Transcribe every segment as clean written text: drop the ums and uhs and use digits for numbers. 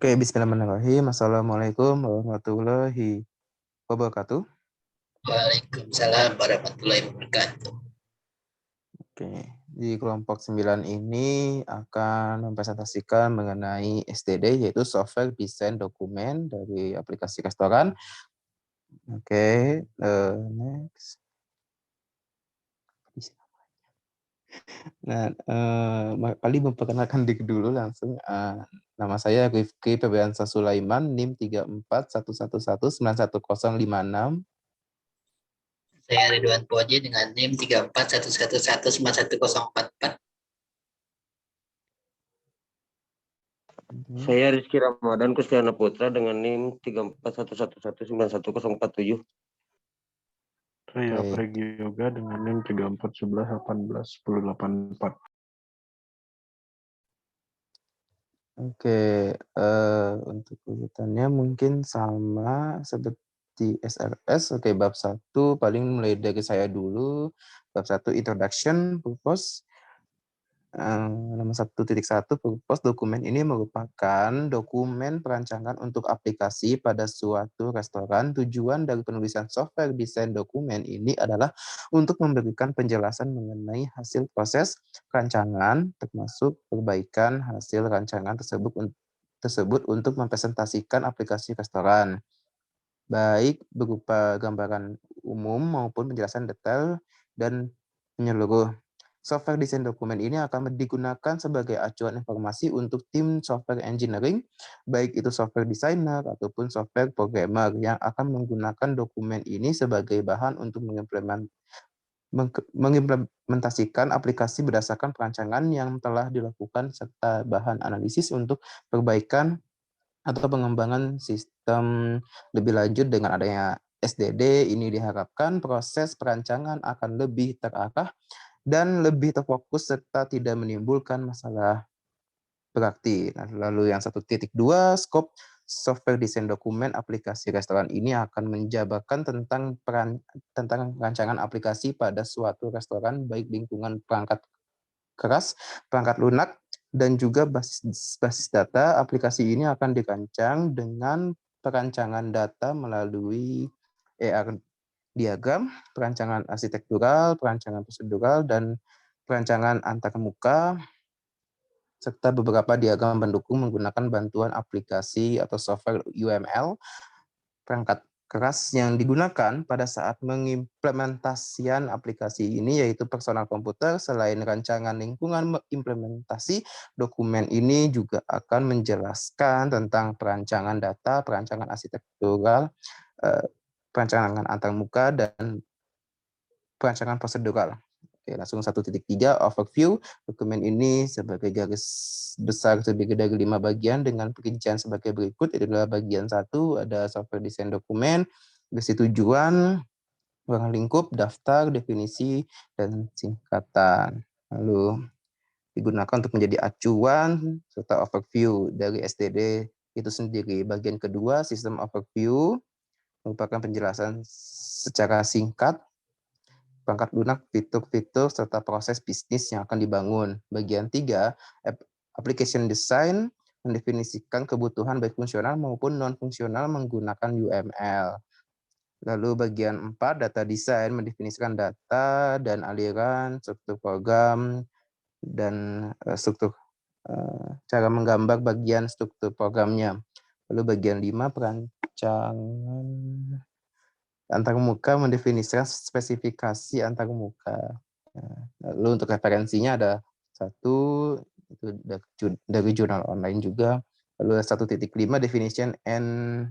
Oke, bismillahirrahmanirrahim. Assalamualaikum warahmatullahi wabarakatuh. Waalaikumsalam warahmatullahi wabarakatuh. Oke, di kelompok 9 ini akan mempresentasikan mengenai SDD, yaitu Software Desain Dokumen dari aplikasi restoran. Oke, next. Nah, paling memperkenalkan diri dulu langsung. Nama saya Rifki Febriansa Sulaiman, NIM 3411191056. Saya Ridwan Puaji dengan NIM 3411191044. Saya Rizky Ramadan Kustiana Putra dengan NIM 3411191047. Saya Baik. Pregi Yoga dengan NIM 3411181084. Oke, untuk urutannya mungkin sama seperti SRS. Oke, bab 1 paling mulai dari saya dulu. Bab 1 Introduction, Purpose. Nomor 1.1 Purpose dokumen ini merupakan dokumen perancangan untuk aplikasi pada suatu restoran. Tujuan dari penulisan software desain dokumen ini adalah untuk memberikan penjelasan mengenai hasil proses rancangan, termasuk perbaikan hasil rancangan tersebut untuk mempresentasikan aplikasi restoran, baik berupa gambaran umum maupun penjelasan detail dan menyeluruh. Software desain dokumen ini akan digunakan sebagai acuan informasi untuk tim software engineering, baik itu software designer ataupun software programmer yang akan menggunakan dokumen ini sebagai bahan untuk mengimplementasikan aplikasi berdasarkan perancangan yang telah dilakukan serta bahan analisis untuk perbaikan atau pengembangan sistem lebih lanjut. Dengan adanya SDD ini diharapkan proses perancangan akan lebih terarah dan lebih terfokus serta tidak menimbulkan masalah berarti. Nah, lalu yang 1.2 scope software desain dokumen aplikasi restoran ini akan menjabarkan tentang rancangan aplikasi pada suatu restoran, baik lingkungan perangkat keras, perangkat lunak, dan juga basis data. Aplikasi ini akan dirancang dengan perancangan data melalui AR diagram, perancangan arsitektural, perancangan prosedural, dan perancangan antarmuka, serta beberapa diagram pendukung menggunakan bantuan aplikasi atau software UML. Perangkat keras yang digunakan pada saat mengimplementasian aplikasi ini yaitu personal komputer. Selain rancangan lingkungan implementasi, dokumen ini juga akan menjelaskan tentang perancangan data, perancangan arsitektural, perancangan antarmuka, dan perancangan prosedural. Oke, langsung 1.3 overview. Dokumen ini sebagai garis besar terdiri dari 5 bagian dengan perincian sebagai berikut. Itu adalah bagian 1 ada software desain dokumen, garis tujuan, ruang lingkup, daftar, definisi, dan singkatan. Lalu digunakan untuk menjadi acuan serta overview dari SDD itu sendiri. Bagian kedua, sistem overview, merupakan penjelasan secara singkat perangkat lunak, fitur-fitur, serta proses bisnis yang akan dibangun. Bagian 3, application design, mendefinisikan kebutuhan baik fungsional maupun non-fungsional menggunakan UML. Lalu bagian 4, data design, mendefinisikan data dan aliran, struktur program, dan struktur cara menggambar bagian struktur programnya. Lalu bagian 5, perancangan antarmuka, mendefinisikan spesifikasi antarmuka. Lalu untuk referensinya ada 1, itu dari jurnal online juga. Lalu 1.5 definition and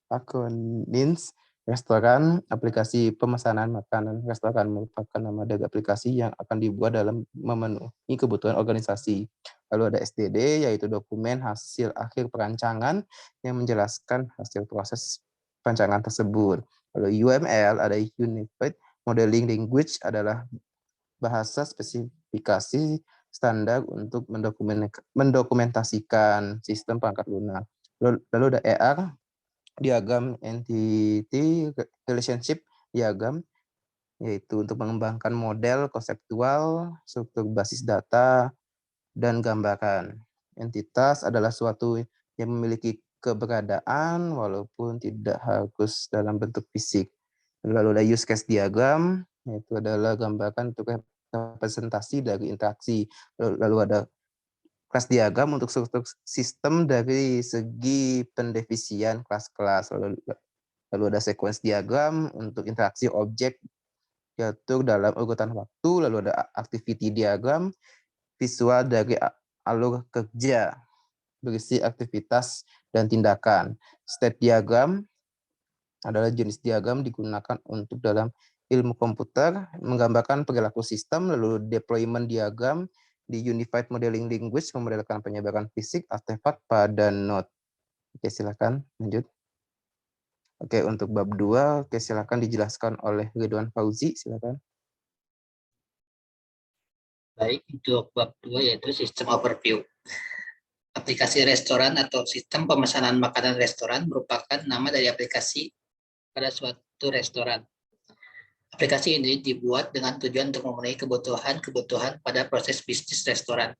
acronyms restoran, aplikasi pemesanan makanan restoran merupakan nama dari aplikasi yang akan dibuat dalam memenuhi kebutuhan organisasi. Lalu ada SDD, yaitu dokumen hasil akhir perancangan yang menjelaskan hasil proses perancangan tersebut. Lalu UML ada Unified Modeling Language, adalah bahasa spesifikasi standar untuk mendokumentasikan sistem perangkat lunak. Lalu ada AR, diagram entity relationship diagram, yaitu untuk mengembangkan model konseptual, struktur basis data, dan gambaran. Entitas adalah suatu yang memiliki keberadaan walaupun tidak harus dalam bentuk fisik. Lalu ada use case diagram, yaitu adalah gambaran untuk representasi dari interaksi. Lalu ada kelas diagram untuk struktur sistem dari segi pendefisian kelas-kelas. Lalu ada sequence diagram untuk interaksi objek diatur dalam urutan waktu. Lalu ada activity diagram, visual dari alur kerja berisi aktivitas dan tindakan. State diagram adalah jenis diagram digunakan untuk dalam ilmu komputer, menggambarkan perilaku sistem. Lalu deployment diagram di Unified Modeling Language memodelkan penyebaran fisik artefak pada node. Oke, silakan lanjut. Oke, untuk bab 2, oke, silakan dijelaskan oleh Ridwan Fauzi, silakan. Baik, untuk bab 2 yaitu sistem overview. Aplikasi restoran atau sistem pemesanan makanan restoran merupakan nama dari aplikasi pada suatu restoran. Aplikasi ini dibuat dengan tujuan untuk memenuhi kebutuhan pada proses bisnis restoran.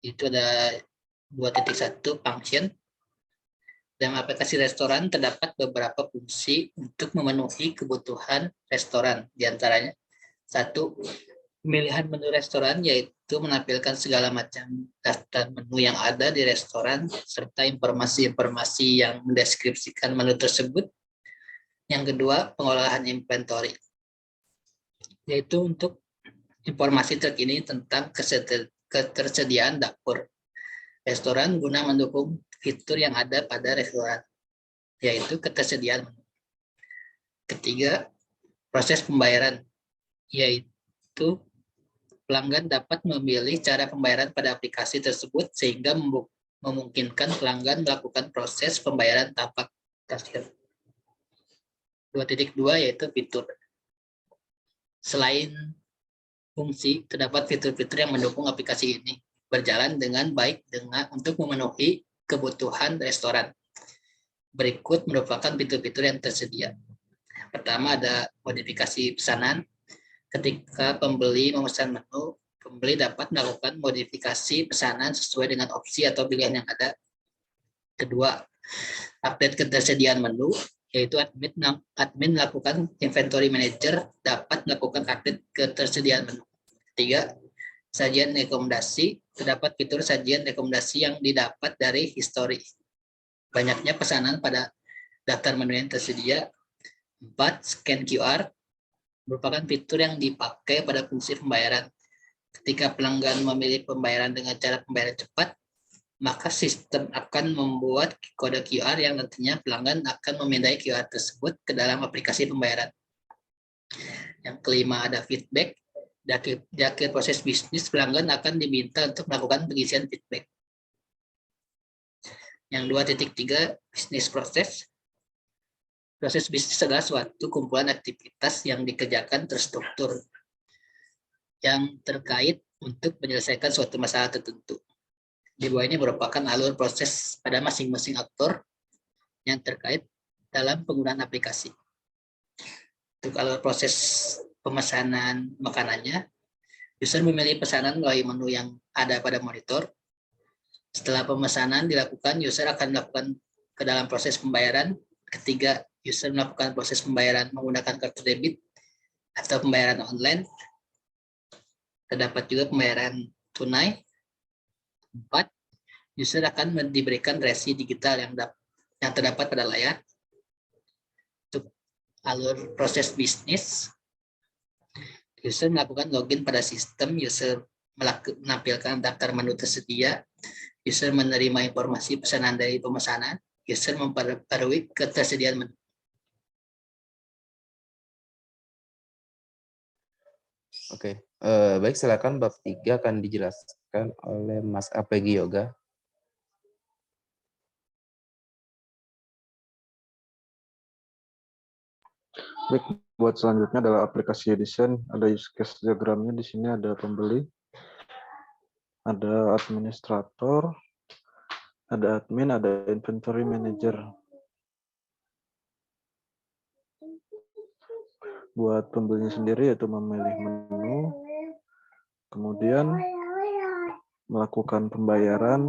Itu ada 2.1 function. Dalam aplikasi restoran terdapat beberapa fungsi untuk memenuhi kebutuhan restoran. Di antaranya, 1. Pemilihan menu restoran, yaitu menampilkan segala macam daftar menu yang ada di restoran, serta informasi-informasi yang mendeskripsikan menu tersebut. Yang kedua, pengolahan inventory, yaitu untuk informasi terkini tentang ketersediaan dapur restoran guna mendukung fitur yang ada pada restoran, yaitu ketersediaan menu. Ketiga, proses pembayaran, yaitu pelanggan dapat memilih cara pembayaran pada aplikasi tersebut sehingga memungkinkan pelanggan melakukan proses pembayaran tanpa kasir. 2.2 yaitu fitur. Selain fungsi, terdapat fitur-fitur yang mendukung aplikasi ini berjalan dengan baik untuk memenuhi kebutuhan restoran. Berikut merupakan fitur-fitur yang tersedia. Pertama ada modifikasi pesanan. Ketika pembeli memesan menu, pembeli dapat melakukan modifikasi pesanan sesuai dengan opsi atau pilihan yang ada. Kedua, update ketersediaan menu, yaitu admin melakukan inventory manager dapat melakukan update ketersediaan menu. Ketiga, sajian rekomendasi, terdapat fitur sajian rekomendasi yang didapat dari histori banyaknya pesanan pada daftar menu yang tersedia. 4. Scan QR, merupakan fitur yang dipakai pada fungsi pembayaran. Ketika pelanggan memilih pembayaran dengan cara pembayaran cepat, maka sistem akan membuat kode QR yang nantinya pelanggan akan memindai QR tersebut ke dalam aplikasi pembayaran. Yang kelima ada feedback. Di akhir proses bisnis, pelanggan akan diminta untuk melakukan pengisian feedback. Yang 2.3 bisnis proses. Proses bisnis adalah suatu kumpulan aktivitas yang dikerjakan terstruktur yang terkait untuk menyelesaikan suatu masalah tertentu. Di bawah ini merupakan alur proses pada masing-masing aktor yang terkait dalam penggunaan aplikasi. Untuk alur proses pemesanan makanannya, user memilih pesanan melalui menu yang ada pada monitor. Setelah pemesanan dilakukan, user akan melakukan ke dalam proses pembayaran. Ketiga, user melakukan proses pembayaran menggunakan kartu debit atau pembayaran online. Terdapat juga pembayaran tunai. 4. User akan diberikan resi digital yang terdapat pada layar. Untuk alur proses bisnis, user melakukan login pada sistem, user menampilkan daftar menu tersedia, user menerima informasi pesanan dari pemesanan, user memperbarui ketersediaan menu. Oke, baik, silakan bab 3 akan dijelaskan oleh Mas Apegi Yoga. Baik, buat selanjutnya adalah aplikasi desain. Ada use case diagramnya di sini, ada pembeli, ada administrator, ada admin, ada inventory manager. Buat pembelinya sendiri yaitu memilih menu, kemudian melakukan pembayaran,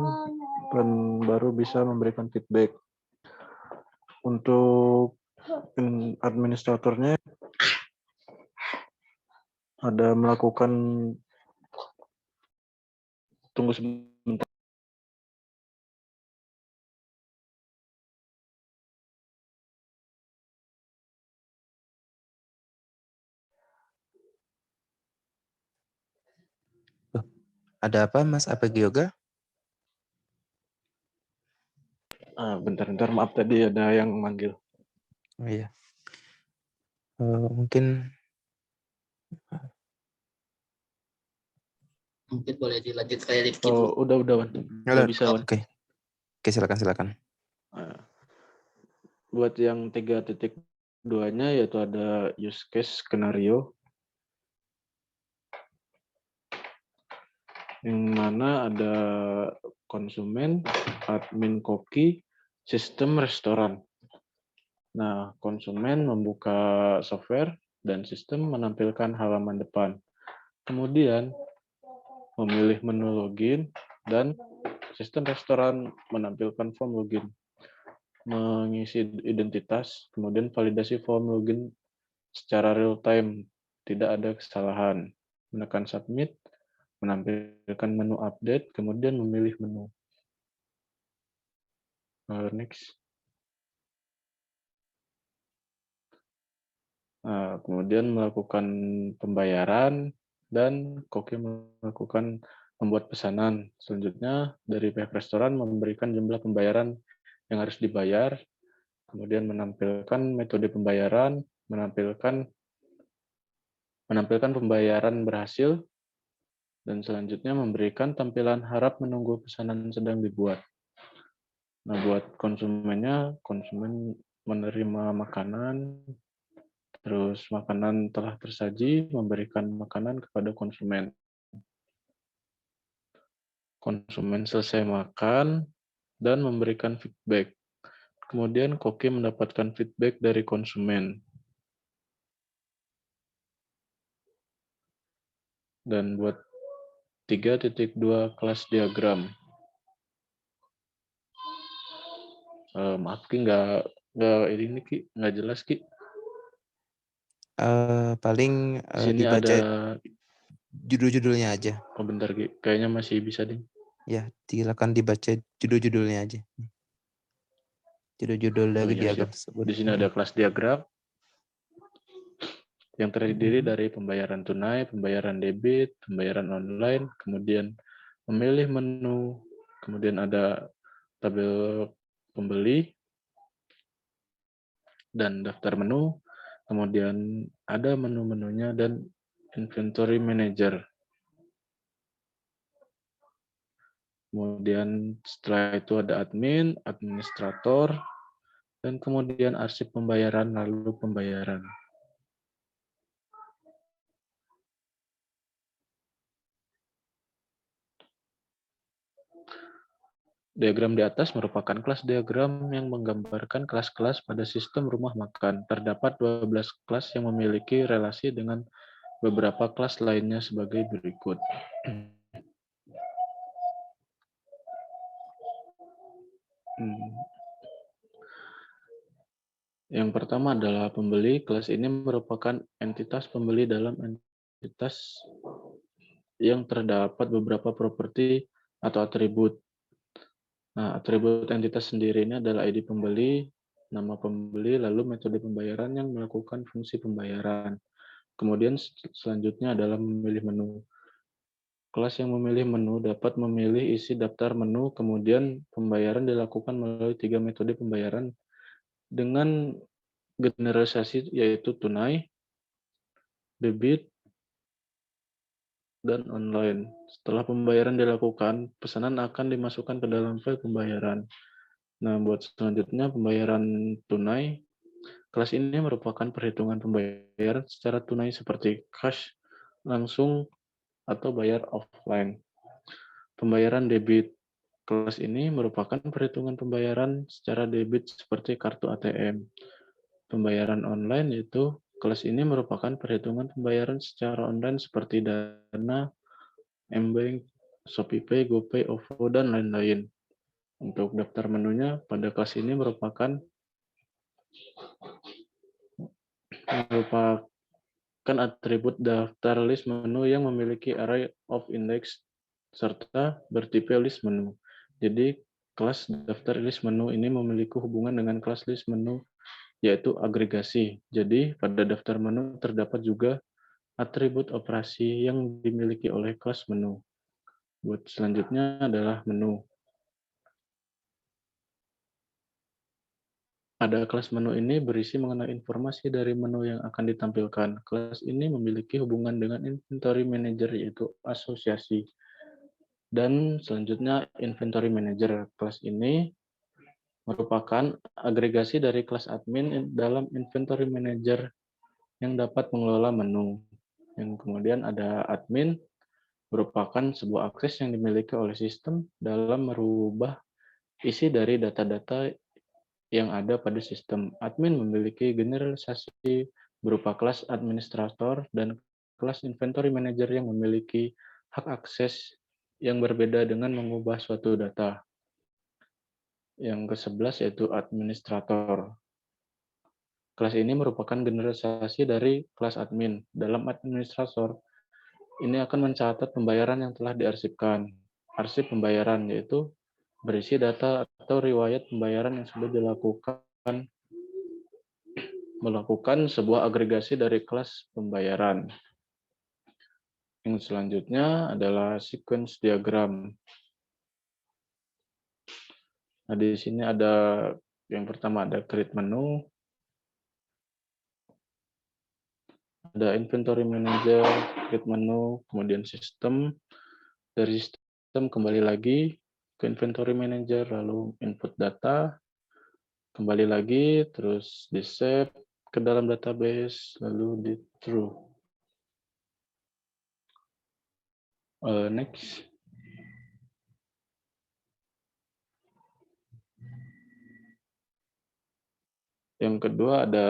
dan baru bisa memberikan feedback. Untuk administratornya ada melakukan, tunggu sebentar. Ada apa, Mas APG Yoga? Bentar, maaf tadi ada yang manggil. Oh iya. Mungkin Boleh dilanjut kayak Rifki Oh, dulu. udah, Wan. Udah bisa, Wan. Oke, silakan. Buat yang 3.2-nya yaitu ada use case skenario, yang mana ada konsumen, admin koki, sistem restoran. Nah, konsumen membuka software dan sistem menampilkan halaman depan. Kemudian memilih menu login dan sistem restoran menampilkan form login. Mengisi identitas, kemudian validasi form login secara real time, tidak ada kesalahan. Menekan submit, menampilkan menu update, kemudian memilih menu. Next. Nah, kemudian melakukan pembayaran dan koki melakukan membuat pesanan. Selanjutnya dari pihak restoran memberikan jumlah pembayaran yang harus dibayar, kemudian menampilkan metode pembayaran, menampilkan pembayaran berhasil, dan selanjutnya memberikan tampilan harap menunggu pesanan sedang dibuat. Nah, buat konsumennya, konsumen menerima makanan, terus makanan telah tersaji, memberikan makanan kepada konsumen. Konsumen selesai makan dan memberikan feedback. Kemudian koki mendapatkan feedback dari konsumen. Dan buat 3.2 kelas diagram. Maaf Ki, nggak jelas Ki. Paling Di sini dibaca ada judul-judulnya aja. Oh bentar Ki, kayaknya masih bisa deh. Ya, silakan dibaca judul-judulnya aja. Judul-judul dari diagram tersebut. Di sini ada kelas diagram yang terdiri dari pembayaran tunai, pembayaran debit, pembayaran online, kemudian memilih menu, kemudian ada tabel pembeli dan daftar menu, kemudian ada menu-menunya dan inventory manager. Kemudian setelah itu ada admin, administrator, dan kemudian arsip pembayaran, lalu pembayaran. Diagram di atas merupakan kelas diagram yang menggambarkan kelas-kelas pada sistem rumah makan. Terdapat 12 kelas yang memiliki relasi dengan beberapa kelas lainnya sebagai berikut. Yang pertama adalah pembeli. Kelas ini merupakan entitas pembeli dalam entitas yang terdapat beberapa properti atau atribut. Nah, atribut entitas sendiri ini adalah ID pembeli, nama pembeli, lalu metode pembayaran yang melakukan fungsi pembayaran. Kemudian selanjutnya adalah memilih menu. Kelas yang memilih menu dapat memilih isi daftar menu, kemudian pembayaran dilakukan melalui 3 metode pembayaran dengan generalisasi yaitu tunai, debit, dan online. Setelah pembayaran dilakukan, pesanan akan dimasukkan ke dalam file pembayaran. Nah, buat selanjutnya pembayaran tunai, kelas ini merupakan perhitungan pembayaran secara tunai seperti cash, langsung, atau bayar offline. Pembayaran debit, kelas ini merupakan perhitungan pembayaran secara debit seperti kartu ATM. Pembayaran online yaitu kelas ini merupakan perhitungan pembayaran secara online seperti Dana, Mbank, ShopeePay, GoPay, OVO, dan lain-lain. Untuk daftar menunya pada kelas ini merupakan atribut daftar list menu yang memiliki array of index serta bertipe list menu. Jadi kelas daftar list menu ini memiliki hubungan dengan kelas list menu, yaitu agregasi. Jadi pada daftar menu terdapat juga atribut operasi yang dimiliki oleh kelas menu. Buat selanjutnya adalah menu. Pada kelas menu ini berisi mengenai informasi dari menu yang akan ditampilkan. Kelas ini memiliki hubungan dengan inventory manager, yaitu asosiasi. Dan selanjutnya inventory manager. Kelas ini merupakan agregasi dari kelas admin dalam inventory manager yang dapat mengelola menu. Yang kemudian ada admin, merupakan sebuah akses yang dimiliki oleh sistem dalam merubah isi dari data-data yang ada pada sistem. Admin memiliki generalisasi berupa kelas administrator dan kelas inventory manager yang memiliki hak akses yang berbeda dengan mengubah suatu data. Yang ke-11 yaitu administrator. Kelas ini merupakan generalisasi dari kelas admin. Dalam administrator, ini akan mencatat pembayaran yang telah diarsipkan. Arsip pembayaran yaitu berisi data atau riwayat pembayaran yang sudah melakukan sebuah agregasi dari kelas pembayaran. Yang selanjutnya adalah sequence diagram. Nah, di sini ada yang pertama ada create menu, ada inventory manager, create menu, kemudian sistem. Dari sistem kembali lagi ke inventory manager, lalu input data, kembali lagi, terus di save ke dalam database, lalu di true. Next. Yang kedua ada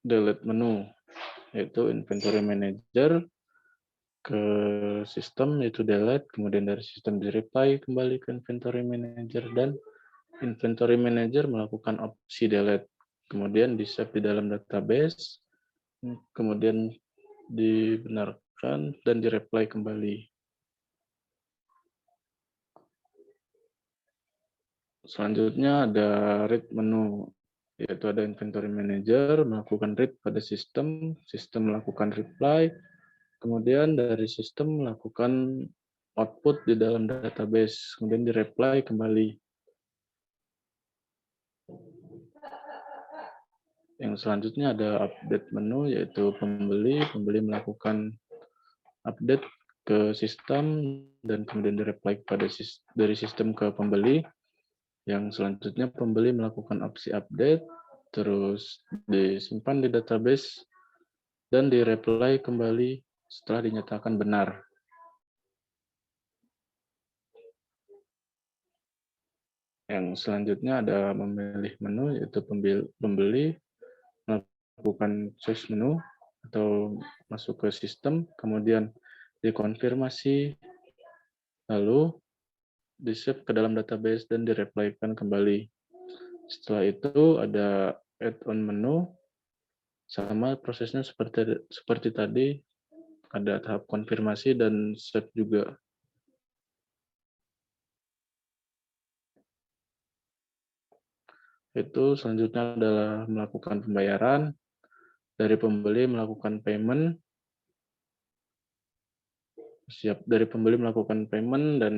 delete menu, yaitu inventory manager ke sistem, yaitu delete, kemudian dari sistem di reply kembali ke inventory manager, dan inventory manager melakukan opsi delete, kemudian di save di dalam database, kemudian dibenarkan dan di reply kembali. Selanjutnya ada read menu, yaitu ada inventory manager melakukan read pada sistem, sistem melakukan reply, kemudian dari sistem melakukan output di dalam database, kemudian di reply kembali. Yang selanjutnya ada update menu, yaitu pembeli melakukan update ke sistem dan kemudian di reply pada dari sistem ke pembeli. Yang selanjutnya pembeli melakukan opsi update, terus disimpan di database, dan di-reply kembali setelah dinyatakan benar. Yang selanjutnya ada memilih menu, yaitu pembeli melakukan choice menu atau masuk ke sistem, kemudian dikonfirmasi, lalu di-save ke dalam database dan di-reply-kan kembali. Setelah itu ada add-on menu, sama prosesnya seperti tadi, ada tahap konfirmasi dan save juga. Itu selanjutnya adalah melakukan pembayaran, dari pembeli melakukan payment, dari pembeli melakukan payment dan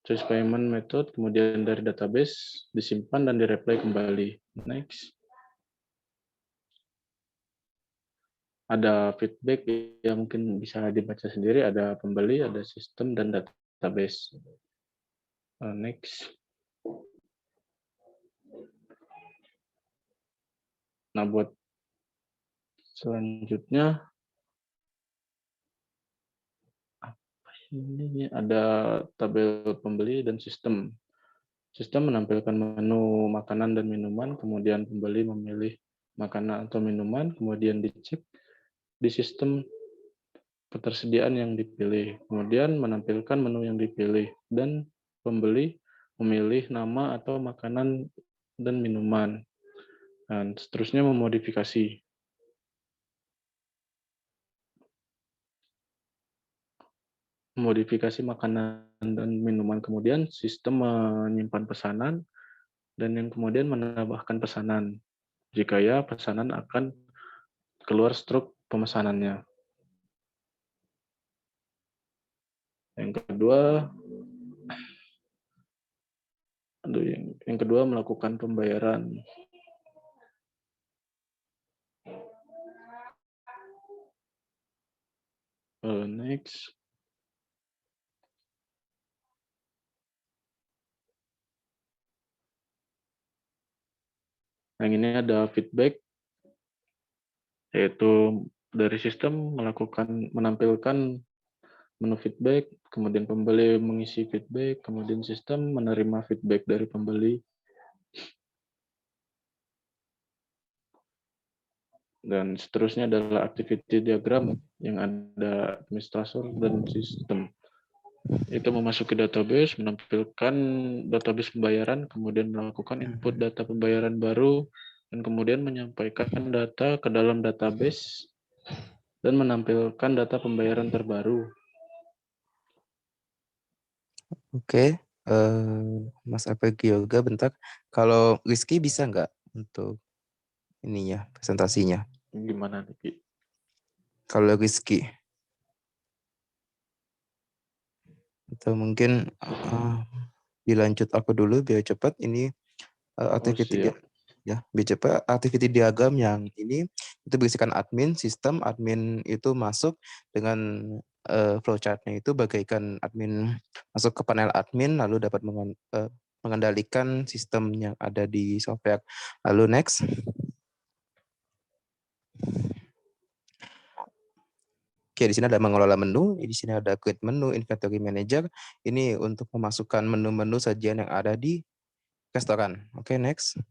choose payment method, kemudian dari database disimpan dan di-reply kembali. Next. Ada feedback yang mungkin bisa dibaca sendiri, ada pembeli, ada sistem, dan database. Next. Nah, buat selanjutnya, ini ada tabel pembeli dan sistem. Sistem menampilkan menu makanan dan minuman, kemudian pembeli memilih makanan atau minuman, kemudian dicek di sistem ketersediaan yang dipilih, kemudian menampilkan menu yang dipilih, dan pembeli memilih nama atau makanan dan minuman. Dan seterusnya memodifikasi. Memodifikasi makanan dan minuman, kemudian sistem menyimpan pesanan, dan yang kemudian menambahkan pesanan. Jika ya, pesanan akan keluar struk pemesanannya. Yang kedua, melakukan pembayaran. Next. Yang ini ada feedback, yaitu dari sistem menampilkan menu feedback, kemudian pembeli mengisi feedback, kemudian sistem menerima feedback dari pembeli. Dan seterusnya adalah activity diagram yang ada administrator dan sistem. Itu memasuki database, menampilkan database pembayaran, kemudian melakukan input data pembayaran baru, dan kemudian menyampaikan data ke dalam database, dan menampilkan data pembayaran terbaru. Oke, Mas Apegi Yoga, bentar. Kalau Rizky bisa nggak untuk ininya, presentasinya? Gimana nih, Ki? Kalau Rizky. Atau mungkin dilanjut aku dulu biar cepat. Ini activity siap. ya, biar cepat. Activity diagram yang ini itu berisikan admin, sistem admin itu masuk dengan flowchart-nya itu bagaikan admin masuk ke panel admin lalu dapat mengendalikan sistem yang ada di software. Lalu next. Oke, di sini ada mengelola menu, di sini ada create menu, inventory manager. Ini untuk memasukkan menu-menu sajian yang ada di restoran. Oke, next.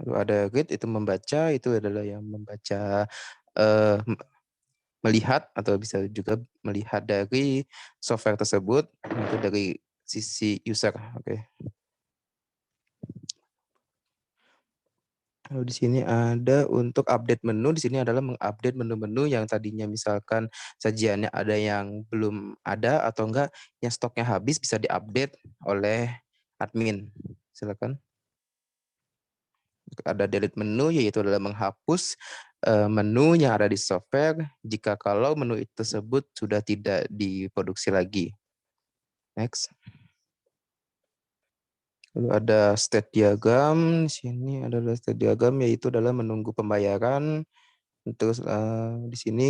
Lalu ada read, itu membaca, itu adalah yang membaca, melihat atau bisa juga melihat dari software tersebut, itu dari sisi user. Oke. Lalu di sini ada untuk update menu, di sini adalah mengupdate menu-menu yang tadinya misalkan sajiannya ada yang belum ada atau enggak yang stoknya habis bisa diupdate oleh admin. Silakan. Ada delete menu, yaitu adalah menghapus menu yang ada di software jika kalau menu tersebut sudah tidak diproduksi lagi. Next. Lalu ada state diagram, di sini adalah state diagram, yaitu adalah menunggu pembayaran. Terus di sini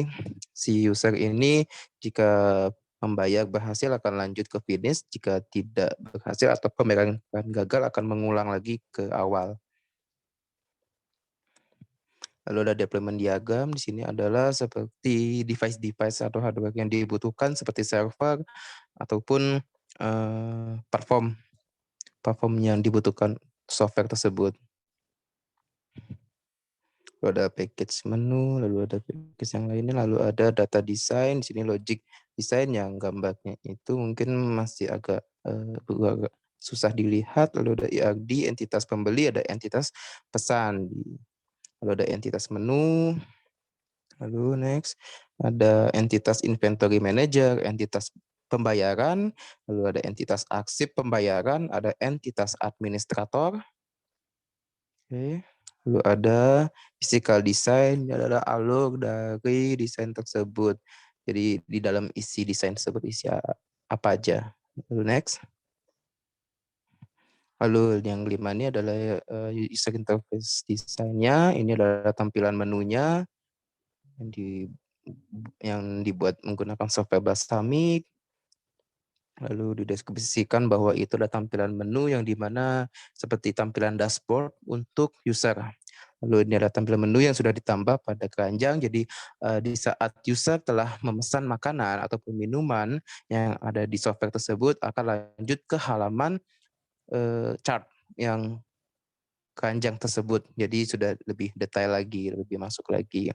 si user ini jika membayar berhasil akan lanjut ke finish, jika tidak berhasil atau pembayaran gagal akan mengulang lagi ke awal. Lalu ada deployment diagram, di sini adalah seperti device-device atau hardware yang dibutuhkan seperti server ataupun platform yang dibutuhkan software tersebut. Lalu ada package menu, lalu ada package yang lainnya, lalu ada data design, di sini logic design yang gambarnya itu mungkin masih agak susah dilihat, lalu ada ERD, entitas pembeli, ada entitas pesan, lalu ada entitas menu, lalu next ada entitas inventory manager, entitas pembayaran, lalu ada entitas arsip pembayaran, ada entitas administrator. Oke. Lalu ada physical design, ini adalah alur dari desain tersebut. Jadi di dalam isi desain tersebut isi apa aja. Lalu next. Lalu yang kelima ini adalah user interface desainnya. Ini adalah tampilan menunya yang dibuat menggunakan software Balsamiq. Lalu dideskripsikan bahwa itu adalah tampilan menu yang dimana seperti tampilan dashboard untuk user. Lalu ini adalah tampilan menu yang sudah ditambah pada keranjang. Jadi di saat user telah memesan makanan ataupun minuman yang ada di software tersebut akan lanjut ke halaman chart yang keranjang tersebut. Jadi sudah lebih detail lagi, lebih masuk lagi.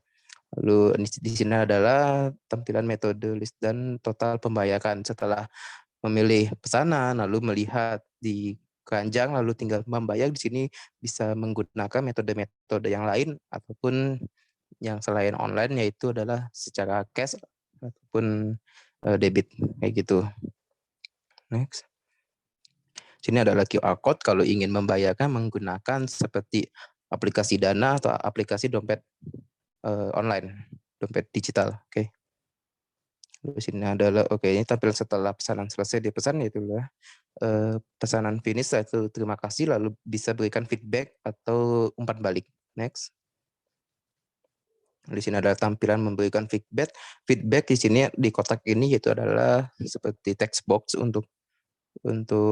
Lalu di sini adalah tampilan metode list dan total pembayaran setelah memilih pesanan, lalu melihat di keranjang, lalu tinggal membayar. Di sini bisa menggunakan metode-metode yang lain ataupun yang selain online, yaitu adalah secara cash ataupun debit kayak gitu. Next. Sini adalah QR code kalau ingin membayarkan menggunakan seperti aplikasi Dana atau aplikasi dompet online, dompet digital. Oke. Di sini adalah ini tampil setelah pesanan selesai dipesan, yaitu pesanan finish, yaitu terima kasih, lalu bisa berikan feedback atau umpan balik. Next. Di sini ada tampilan memberikan feedback. Feedback di sini di kotak ini yaitu adalah seperti text box untuk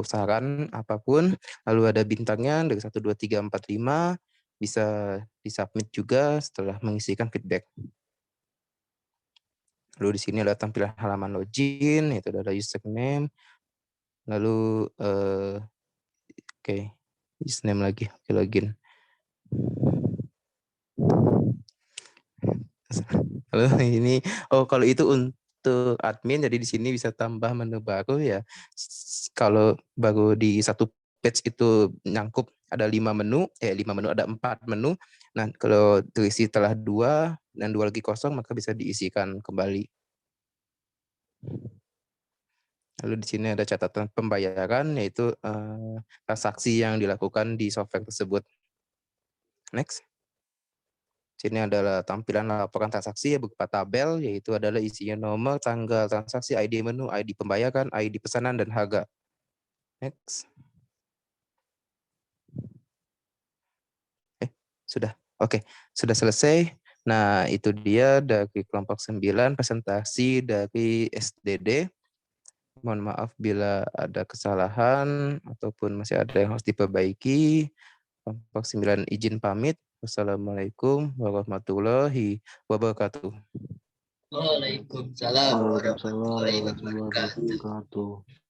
saran apapun. Lalu ada bintangnya dari 1, 2, 3, 4, 5. Bisa disubmit juga setelah mengisikan feedback. Lalu di sini ada tampilan halaman login, yaitu ada username. Lalu username lagi, login. Lalu ini kalau itu untuk admin, jadi di sini bisa tambah menu baru ya. Kalau baru di satu page itu nyangkup ada 5 menu, ada 4 menu. Nah, kalau terisi setelah 2 dan 2 lagi kosong, maka bisa diisikan kembali. Lalu di sini ada catatan pembayaran, yaitu transaksi yang dilakukan di software tersebut. Next. Sini adalah tampilan laporan transaksi berupa tabel, yaitu adalah isinya nomor, tanggal transaksi, ID menu, ID pembayaran, ID pesanan, dan harga. Next. Sudah. Oke, sudah selesai. Nah, itu dia dari kelompok 9 presentasi dari SDD. Mohon maaf bila ada kesalahan ataupun masih ada yang harus diperbaiki. Kelompok 9 izin pamit. Wassalamualaikum warahmatullahi wabarakatuh. Waalaikumsalam warahmatullahi Waalaikumsalam warahmatullahi wabarakatuh. wabarakatuh.